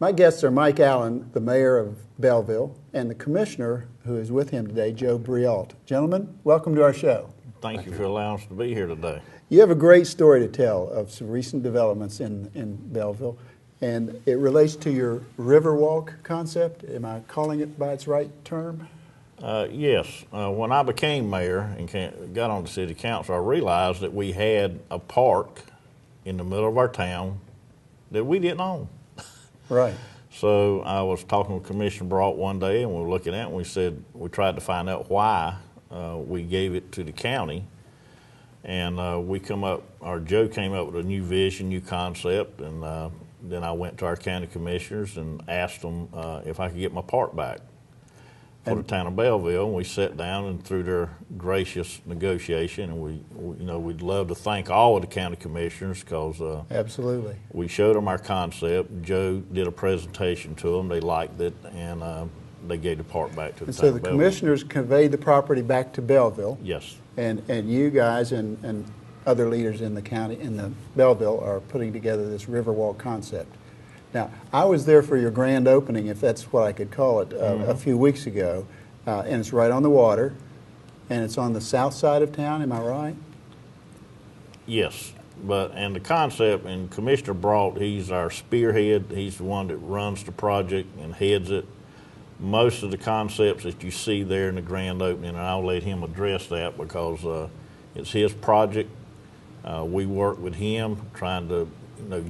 My guests are Mike Allen, the mayor of Belleville, and the commissioner who is with him today, Joe Briault. Gentlemen, welcome to our show. Thank you for allowing us to be here today. You have a great story to tell of some recent developments in Belleville, and it relates to your Riverwalk concept. Am I calling it by its right term? Yes. When I became mayor and got on the city council, I realized that we had a park in the middle of our town that we didn't own. Right. So I was talking with Commissioner Briault one day, and we were looking at it, and we said, we tried to find out why we gave it to the county. And Joe came up with a new vision, new concept, and then I went to our county commissioners and asked them if I could get my park back for the town of Belleville. And we sat down, and through their gracious negotiation, and we'd love to thank all of the county commissioners because absolutely, we showed them our concept. Joe did a presentation to them. They liked it, and they gave the park back to the town of Belleville. So the commissioners conveyed the property back to Belleville. Yes. And you guys and other leaders in the county, in the Belleville, are putting together this Riverwalk concept. Now, I was there for your grand opening, if that's what I could call it, a few weeks ago, and it's right on the water, and it's on the south side of town, am I right? Yes, and the concept, and Commissioner Briault, he's our spearhead. He's the one that runs the project and heads it. Most of the concepts that you see there in the grand opening, and I'll let him address that because it's his project. We work with him trying to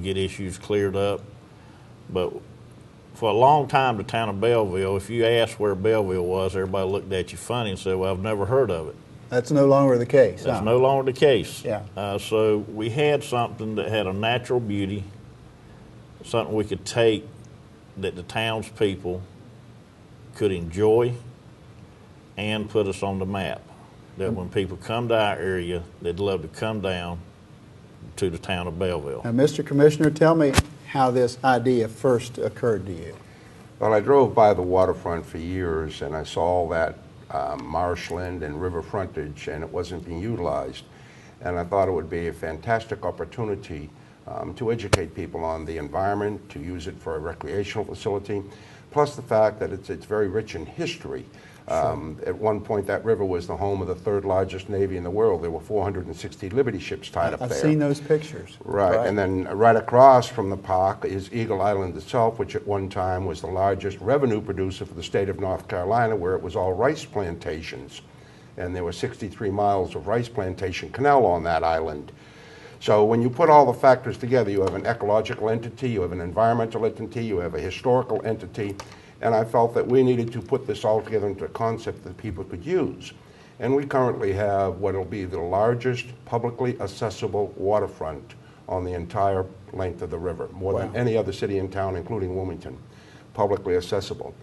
get issues cleared up. But for a long time, the town of Belleville, if you asked where Belleville was, everybody looked at you funny and said, well, I've never heard of it. That's no longer the case. That's no longer the case. Yeah. So we had something that had a natural beauty, something we could take that the townspeople could enjoy and put us on the map. That when people come to our area, they'd love to come down to the town of Belleville. Now, Mr. Commissioner, tell me how this idea first occurred to you. Well, I drove by the waterfront for years, and I saw all that marshland and river frontage, and it wasn't being utilized. And I thought it would be a fantastic opportunity to educate people on the environment, to use it for a recreational facility, plus the fact that it's very rich in history. Sure. At one point, that river was the home of the third largest navy in the world. There were 460 Liberty ships tied up there. I've seen those pictures. Right, and then right across from the park is Eagle Island itself, which at one time was the largest revenue producer for the state of North Carolina, where it was all rice plantations. And there were 63 miles of rice plantation canal on that island. So when you put all the factors together, you have an ecological entity, you have an environmental entity, you have a historical entity, and I felt that we needed to put this all together into a concept that people could use. And we currently have what will be the largest publicly accessible waterfront on the entire length of the river, more than any other city in town, including Wilmington, publicly accessible.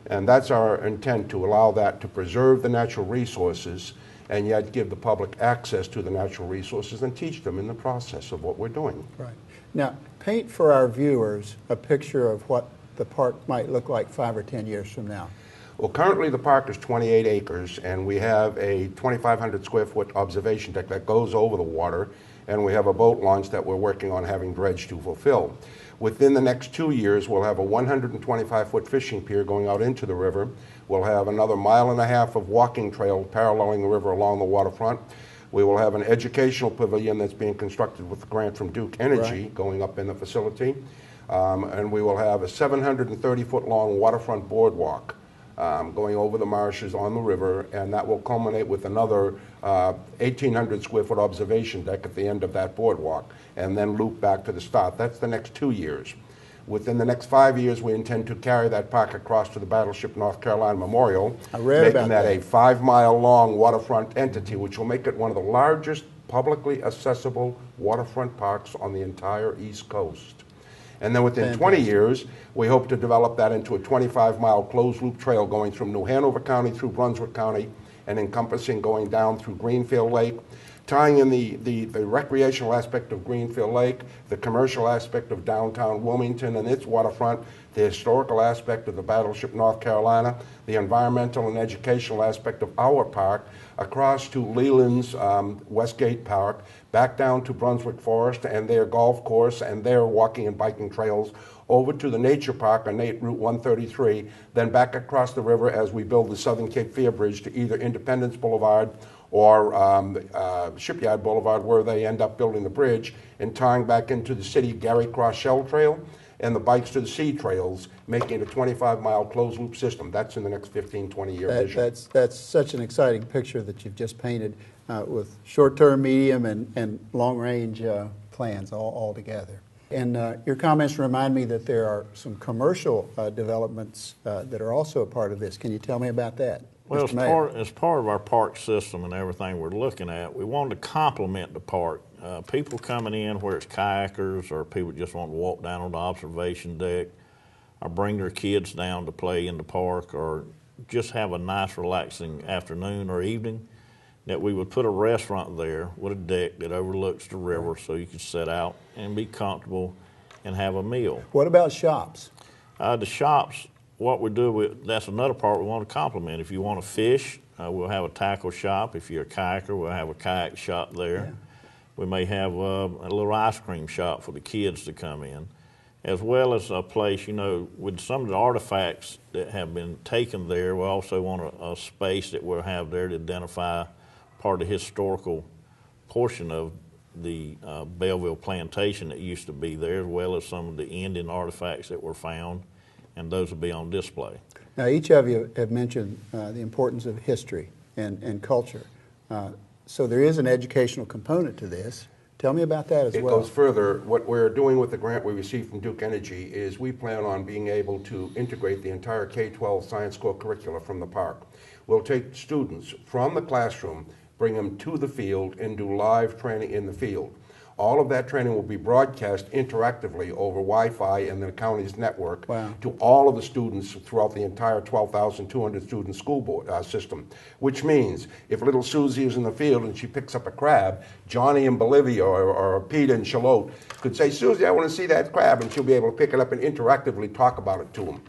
And that's our intent, to allow that to preserve the natural resources and yet give the public access to the natural resources and teach them in the process of what we're doing. Right. Now, paint for our viewers a picture of what the park might look like 5 or 10 years from now. Well, currently the park is 28 acres, and we have a 2,500 square foot observation deck that goes over the water, and we have a boat launch that we're working on having dredge to fulfill. Within the next 2 years, we'll have a 125-foot fishing pier going out into the river. We'll have another 1.5 miles of walking trail paralleling the river along the waterfront. We will have an educational pavilion that's being constructed with a grant from Duke Energy going up in the facility. And we will have a 730-foot long waterfront boardwalk going over the marshes on the river, and that will culminate with another 1,800 square foot observation deck at the end of that boardwalk, and then loop back to the start. That's the next 2 years. Within the next 5 years, we intend to carry that park across to the Battleship North Carolina Memorial, making that a 5-mile long waterfront entity, which will make it one of the largest publicly accessible waterfront parks on the entire East Coast. And then within 20 years, we hope to develop that into a 25-mile closed-loop trail going from New Hanover County through Brunswick County and encompassing going down through Greenfield Lake, tying in the recreational aspect of Greenfield Lake, the commercial aspect of downtown Wilmington and its waterfront, the historical aspect of the Battleship North Carolina, the environmental and educational aspect of our park, across to Leland's Westgate Park, back down to Brunswick Forest and their golf course and their walking and biking trails, over to the Nature Park on Route 133, then back across the river as we build the Southern Cape Fear Bridge to either Independence Boulevard or Shipyard Boulevard, where they end up building the bridge, and tying back into the city Gary Cross Shell Trail and the Bikes to the Sea trails, making it a 25-mile closed-loop system. That's in the next 15, 20-year vision. That's such an exciting picture that you've just painted with short-term, medium, and long-range plans all together. And your comments remind me that there are some commercial developments that are also a part of this. Can you tell me about that? Well, Mr. as part of our park system and everything we're looking at, we wanted to complement the park. People coming in, where it's kayakers or people just want to walk down on the observation deck or bring their kids down to play in the park or just have a nice relaxing afternoon or evening, that we would put a restaurant there with a deck that overlooks the river so you could sit out and be comfortable and have a meal. What about shops? The shops, what we do, that's another part we want to complement. If you want to fish, we'll have a tackle shop. If you're a kayaker, we'll have a kayak shop there. Yeah. We may have a little ice cream shop for the kids to come in, as well as a place, you know, with some of the artifacts that have been taken there. We also want a space that we'll have there to identify part of the historical portion of the Belleville plantation that used to be there, as well as some of the Indian artifacts that were found, and those will be on display. Now, each of you have mentioned the importance of history and culture. So there is an educational component to this. Tell me about that as well. It goes further. What we're doing with the grant we received from Duke Energy is we plan on being able to integrate the entire K-12 science school curricula from the park. We'll take students from the classroom, bring them to the field, and do live training in the field. All of that training will be broadcast interactively over Wi-Fi and the county's network to all of the students throughout the entire 12,200 student school board system, which means if little Susie is in the field and she picks up a crab, Johnny in Bolivia or Pete in Charlotte could say, "Susie, I want to see that crab," and she'll be able to pick it up and interactively talk about it to them.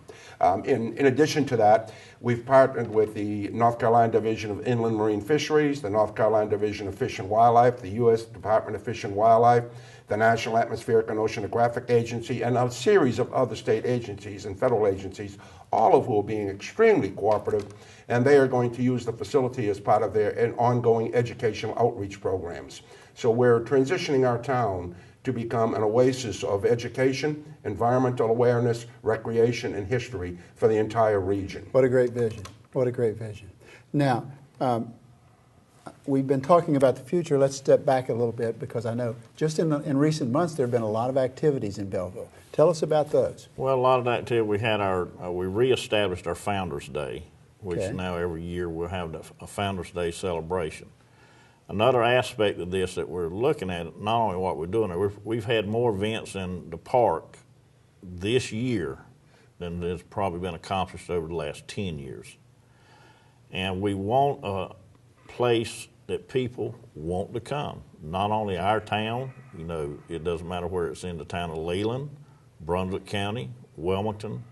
In addition to that, we've partnered with the North Carolina Division of Inland Marine Fisheries, the North Carolina Division of Fish and Wildlife, the U.S. Department of Fish and Wildlife, the National Atmospheric and Oceanographic Agency, and a series of other state agencies and federal agencies, all of who are being extremely cooperative, and they are going to use the facility as part of their ongoing educational outreach programs. So we're transitioning our town to become an oasis of education, environmental awareness, recreation, and history for the entire region. What a great vision. What a great vision. Now, we've been talking about the future. Let's step back a little bit, because I know just in recent months there have been a lot of activities in Belleville. Tell us about those. Well, a lot of activity. We had we reestablished our Founders Day, which now every year we'll have a Founders Day celebration. Another aspect of this that we're looking at, not only what we're doing, we've had more events in the park this year than has probably been accomplished over the last 10 years. And we want a place that people want to come. Not only our town, you know, it doesn't matter where it's in the town of Leland, Brunswick County, Wilmington,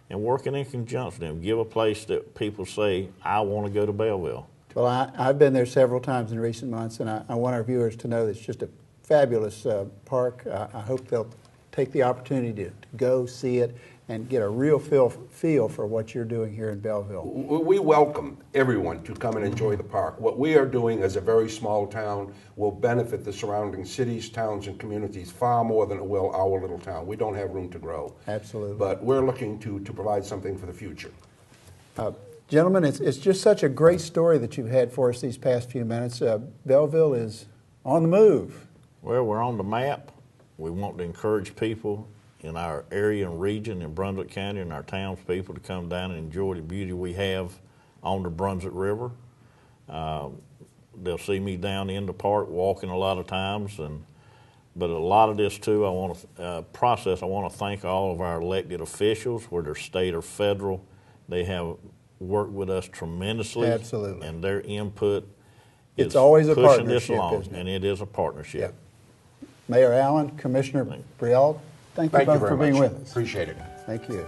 and working in conjunction with them. Give a place that people say, "I want to go to Belleville." Well, I've been there several times in recent months, and I want our viewers to know that it's just a fabulous park. I hope they'll take the opportunity to go see it and get a real feel for what you're doing here in Belleville. We welcome everyone to come and enjoy the park. What we are doing as a very small town will benefit the surrounding cities, towns, and communities far more than it will our little town. We don't have room to grow. Absolutely. But we're looking to provide something for the future. Gentlemen, it's just such a great story that you've had for us these past few minutes. Belleville is on the move. Well, we're on the map. We want to encourage people in our area and region in Brunswick County and our townspeople to come down and enjoy the beauty we have on the Brunswick River. They'll see me down in the park walking a lot of times, but a lot of this too, I want to thank all of our elected officials, whether state or federal. They have worked with us tremendously. Absolutely. And their input It's always a pushing this partnership, along, isn't it? and it is a partnership. Mayor Allen, Commissioner Briall, thank you Thank you both very for being much. with us. Appreciate it. Thank you.